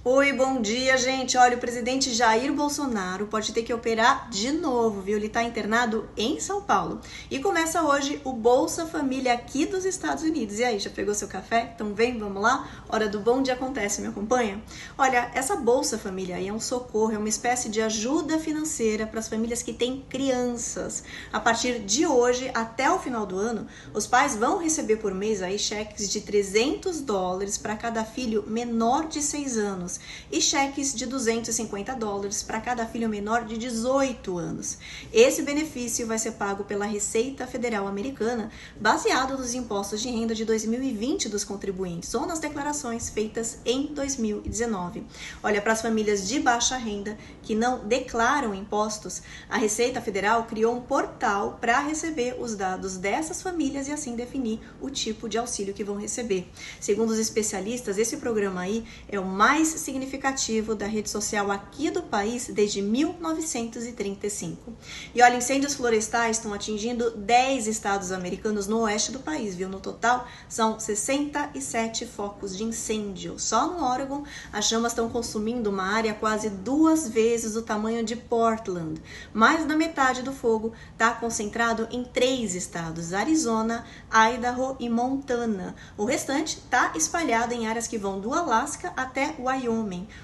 Oi, bom dia, gente. Olha, o presidente Jair Bolsonaro pode ter que operar de novo, viu? Ele tá internado em São Paulo. E começa hoje o Bolsa Família aqui dos Estados Unidos. E aí, já pegou seu café? Então vem, vamos lá? Hora do Bom Dia Acontece, me acompanha? Olha, essa Bolsa Família aí é um socorro, é uma espécie de ajuda financeira para as famílias que têm crianças. A partir de hoje, até o final do ano, os pais vão receber por mês aí cheques de $300 para cada filho menor de 6 anos. E cheques de $250 para cada filho menor de 18 anos. Esse benefício vai ser pago pela Receita Federal Americana, baseado nos impostos de renda de 2020 dos contribuintes ou nas declarações feitas em 2019. Olha, para as famílias de baixa renda que não declaram impostos, a Receita Federal criou um portal para receber os dados dessas famílias e assim definir o tipo de auxílio que vão receber. Segundo os especialistas, esse programa aí é o mais significativo da rede social aqui do país desde 1935. E olha, incêndios florestais estão atingindo 10 estados americanos no oeste do país, viu? No total, são 67 focos de incêndio. Só no Oregon, as chamas estão consumindo uma área quase 2 vezes o tamanho de Portland. Mais da metade do fogo está concentrado em 3 estados, Arizona, Idaho e Montana. O restante está espalhado em áreas que vão do Alasca até Wyoming.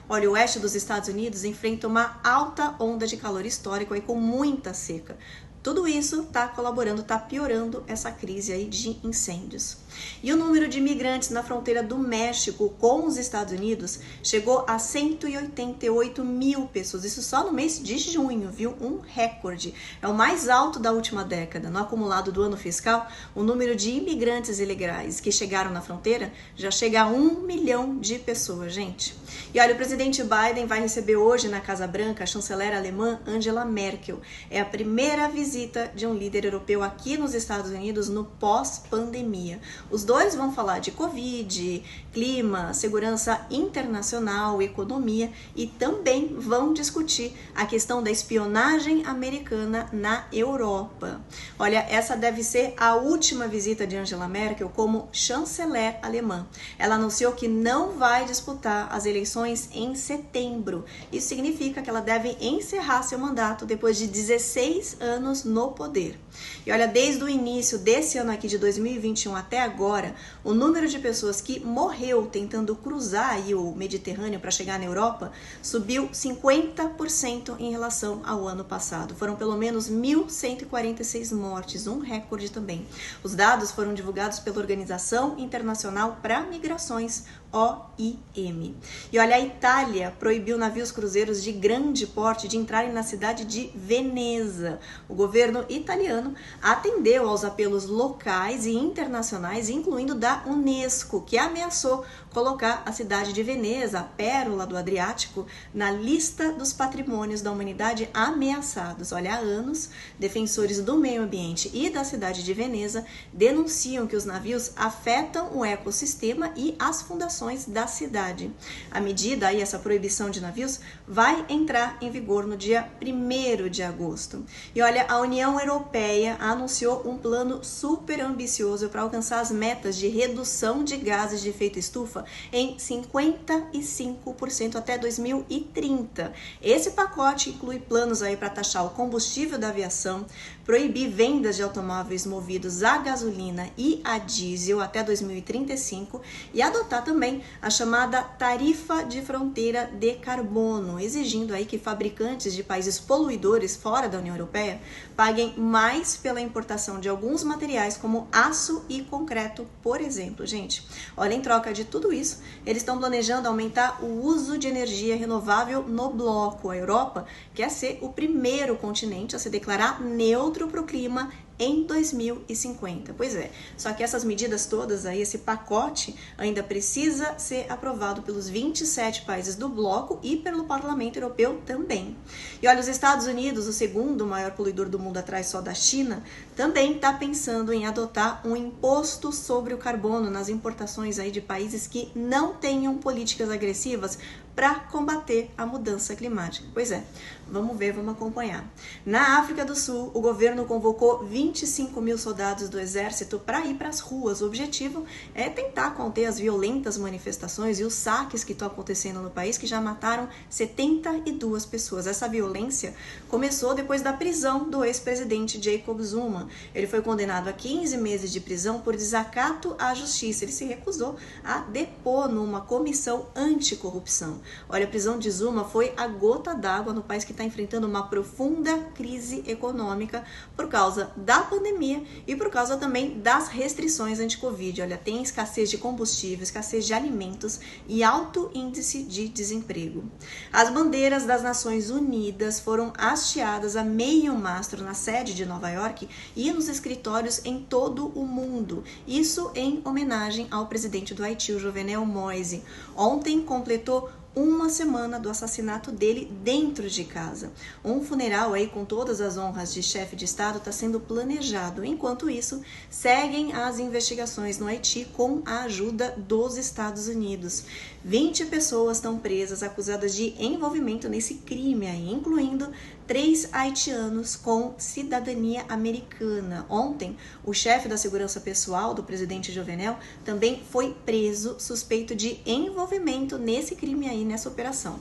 Olha, o oeste dos Estados Unidos enfrenta uma alta onda de calor histórico aí com muita seca. Tudo isso está colaborando, está piorando essa crise aí de incêndios. E o número de imigrantes na fronteira do México com os Estados Unidos chegou a 188 mil pessoas. Isso só no mês de junho, viu? Um recorde. É o mais alto da última década. No acumulado do ano fiscal, o número de imigrantes ilegais que chegaram na fronteira já chega a 1 milhão de pessoas, gente. E olha, o presidente Biden vai receber hoje na Casa Branca a chanceler alemã Angela Merkel. É a primeira visita de um líder europeu aqui nos Estados Unidos no pós-pandemia. Os dois vão falar de Covid, clima, segurança internacional, economia e também vão discutir a questão da espionagem americana na Europa. Olha, essa deve ser a última visita de Angela Merkel como chanceler alemã. Ela anunciou que não vai disputar as eleições em setembro. Isso significa que ela deve encerrar seu mandato depois de 16 anos no poder. E olha, desde o início desse ano aqui de 2021 até agora, o número de pessoas que morreu tentando cruzar aí o Mediterrâneo para chegar na Europa subiu 50% em relação ao ano passado. Foram pelo menos 1.146 mortes, um recorde também. Os dados foram divulgados pela Organização Internacional para Migrações, OIM. E olha, a Itália proibiu navios cruzeiros de grande porte de entrarem na cidade de Veneza. O governo italiano atendeu aos apelos locais e internacionais, incluindo da Unesco, que ameaçou colocar a cidade de Veneza, a pérola do Adriático, na lista dos patrimônios da humanidade ameaçados. Olha, há anos, defensores do meio ambiente e da cidade de Veneza denunciam que os navios afetam o ecossistema e as fundações da cidade. A medida aí, essa proibição de navios, vai entrar em vigor no dia 1º de agosto. E olha, a União Europeia anunciou um plano super ambicioso para alcançar as metas de redução de gases de efeito estufa em 55% até 2030. Esse pacote inclui planos aí para taxar o combustível da aviação, proibir vendas de automóveis movidos a gasolina e a diesel até 2035 e adotar também a chamada tarifa de fronteira de carbono, exigindo aí que fabricantes de países poluidores fora da União Europeia paguem mais pela importação de alguns materiais como aço e concreto, por exemplo. Gente, olha, em troca de tudo isso, eles estão planejando aumentar o uso de energia renovável no bloco. A Europa quer ser o primeiro continente a se declarar neutro para o clima em 2050. Pois é, só que essas medidas todas aí, esse pacote ainda precisa ser aprovado pelos 27 países do bloco e pelo Parlamento Europeu também. E olha, os Estados Unidos, o segundo maior poluidor do mundo atrás só da China, também está pensando em adotar um imposto sobre o carbono nas importações aí de países que não tenham políticas agressivas para combater a mudança climática. Pois é, vamos ver, vamos acompanhar. Na África do Sul, o governo convocou 25 mil soldados do exército para ir para as ruas. O objetivo é tentar conter as violentas manifestações e os saques que estão acontecendo no país, que já mataram 72 pessoas. Essa violência começou depois da prisão do ex-presidente Jacob Zuma. Ele foi condenado a 15 meses de prisão por desacato à justiça. Ele se recusou a depor numa comissão anticorrupção. Olha, a prisão de Zuma foi a gota d'água no país que está enfrentando uma profunda crise econômica por causa da pandemia e por causa também das restrições anti-Covid. Olha, tem escassez de combustível, escassez de alimentos e alto índice de desemprego. As bandeiras das Nações Unidas foram hasteadas a meio mastro na sede de Nova York e nos escritórios em todo o mundo. Isso em homenagem ao presidente do Haiti, o Jovenel Moïse. Ontem completou uma semana do assassinato dele dentro de casa. Um funeral aí com todas as honras de chefe de Estado está sendo planejado. Enquanto isso, seguem as investigações no Haiti com a ajuda dos Estados Unidos. 20 pessoas estão presas, acusadas de envolvimento nesse crime aí, incluindo 3 haitianos com cidadania americana. Ontem, o chefe da segurança pessoal do presidente Jovenel também foi preso, suspeito de envolvimento nesse crime aí, nessa operação.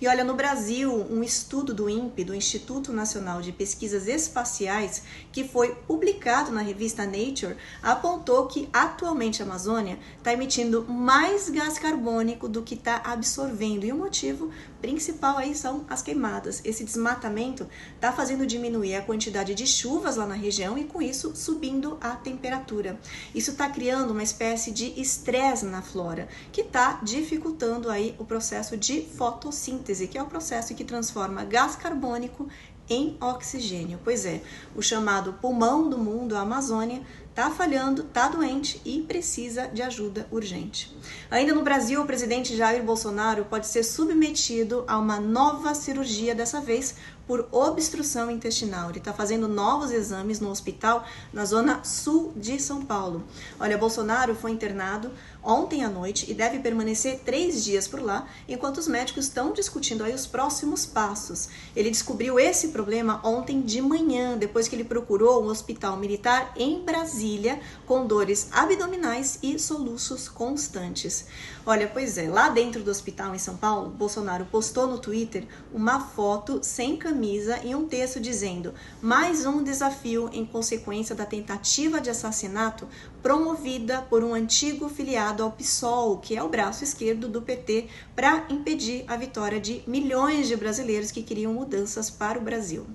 E olha, no Brasil, um estudo do INPE, do Instituto Nacional de Pesquisas Espaciais, que foi publicado na revista Nature, apontou que atualmente a Amazônia está emitindo mais gás carbônico do que está absorvendo. E o motivo principal aí são as queimadas. Esse desmatamento está fazendo diminuir a quantidade de chuvas lá na região e com isso subindo a temperatura. Isso está criando uma espécie de estresse na flora, que está dificultando aí o processo de fotossíntese, que é o processo que transforma gás carbônico em oxigênio. Pois é, o chamado pulmão do mundo, a Amazônia, está falhando, está doente e precisa de ajuda urgente. Ainda no Brasil, o presidente Jair Bolsonaro pode ser submetido a uma nova cirurgia, dessa vez por obstrução intestinal. Ele está fazendo novos exames no hospital na zona sul de São Paulo. Olha, Bolsonaro foi internado ontem à noite e deve permanecer 3 dias por lá, enquanto os médicos estão discutindo aí os próximos passos. Ele descobriu esse problema ontem de manhã, depois que ele procurou um hospital militar em Brasília, com dores abdominais e soluços constantes. Olha, pois é, lá dentro do hospital em São Paulo, Bolsonaro postou no Twitter uma foto sem camisa e um texto dizendo: mais um desafio em consequência da tentativa de assassinato promovida por um antigo filiado ao PSOL, que é o braço esquerdo do PT, para impedir a vitória de milhões de brasileiros que queriam mudanças para o Brasil.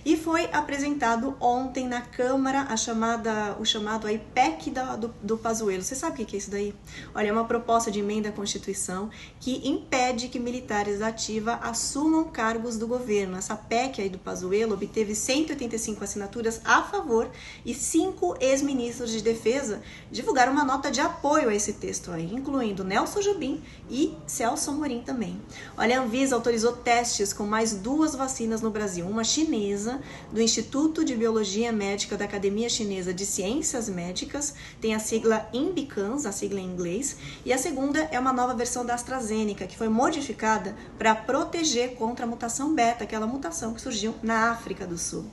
E foi apresentado ontem na Câmara o chamado aí PEC do Pazuello. Você sabe o que é isso daí? Olha, é uma proposta de emenda à Constituição que impede que militares da ativa assumam cargos do governo. Essa PEC aí do Pazuello obteve 185 assinaturas a favor e 5 ex-ministros de defesa divulgaram uma nota de apoio a esse texto aí, incluindo Nelson Jobim e Celso Amorim também. Olha, a Anvisa autorizou testes com mais 2 vacinas no Brasil, uma chinesa do Instituto de Biologia Médica da Academia Chinesa de Ciências Médicas, tem a sigla INBICANS, a sigla em inglês, e a segunda é uma nova versão da AstraZeneca, que foi modificada para proteger contra a mutação beta, aquela mutação que surgiu na África do Sul.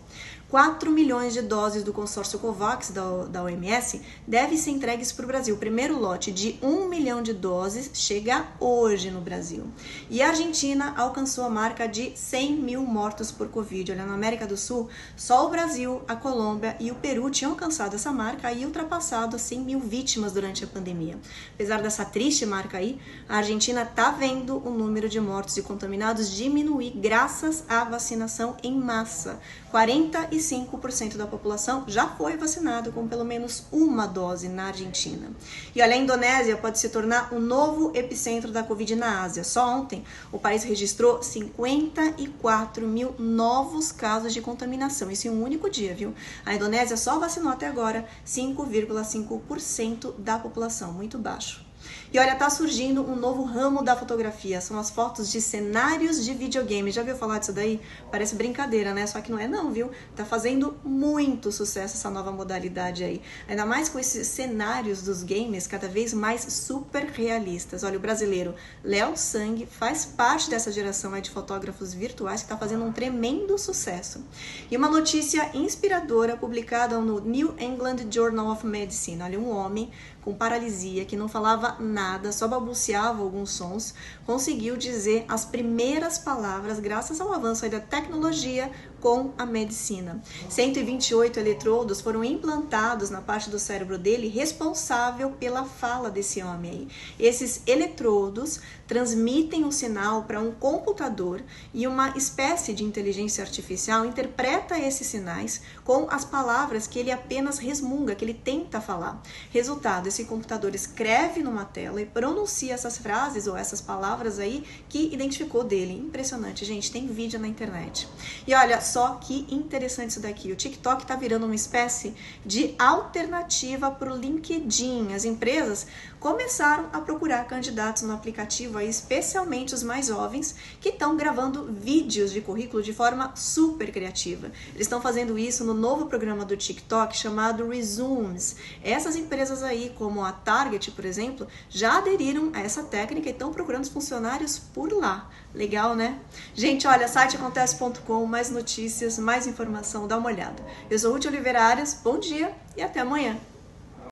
4 milhões de doses do consórcio COVAX da OMS devem ser entregues para o Brasil. O primeiro lote de 1 milhão de doses chega hoje no Brasil. E a Argentina alcançou a marca de 100 mil mortos por Covid. Olha, na América do Sul, só o Brasil, a Colômbia e o Peru tinham alcançado essa marca e ultrapassado 100 mil vítimas durante a pandemia. Apesar dessa triste marca aí, a Argentina está vendo o número de mortos e contaminados diminuir graças à vacinação em massa. 45% da população já foi vacinada com pelo menos uma dose na Argentina. E olha, a Indonésia pode se tornar um novo epicentro da Covid na Ásia. Só ontem, o país registrou 54 mil novos casos de contaminação. Isso em um único dia, viu? A Indonésia só vacinou até agora 5,5% da população, muito baixo. E olha, tá surgindo um novo ramo da fotografia, são as fotos de cenários de videogame. Já ouviu falar disso daí? Parece brincadeira, né? Só que não é não, viu? Tá fazendo muito sucesso essa nova modalidade aí. Ainda mais com esses cenários dos games cada vez mais super realistas. Olha, o brasileiro Léo Sang faz parte dessa geração aí de fotógrafos virtuais que tá fazendo um tremendo sucesso. E uma notícia inspiradora publicada no New England Journal of Medicine. Olha, um homem com paralisia, que não falava nada, só balbuciava alguns sons, conseguiu dizer as primeiras palavras graças ao avanço aí da tecnologia com a medicina. 128 eletrodos foram implantados na parte do cérebro dele responsável pela fala desse homem aí. Esses eletrodos transmitem o sinal para um computador e uma espécie de inteligência artificial interpreta esses sinais com as palavras que ele apenas resmunga, que ele tenta falar. Resultado, esse computador escreve numa tela e pronuncia essas frases ou essas palavras aí que identificou dele. Impressionante, gente, tem vídeo na internet. E olha só que interessante isso daqui, o TikTok tá virando uma espécie de alternativa para o LinkedIn. As empresas começaram a procurar candidatos no aplicativo, aí, especialmente os mais jovens, que estão gravando vídeos de currículo de forma super criativa. Eles estão fazendo isso no novo programa do TikTok chamado Resumes. Essas empresas aí, como a Target, por exemplo, já aderiram a essa técnica e estão procurando os funcionários por lá. Legal, né? Gente, olha, siteacontece.com, mais notícias, mais informação, dá uma olhada. Eu sou Ruth Oliveira Arias, bom dia e até amanhã.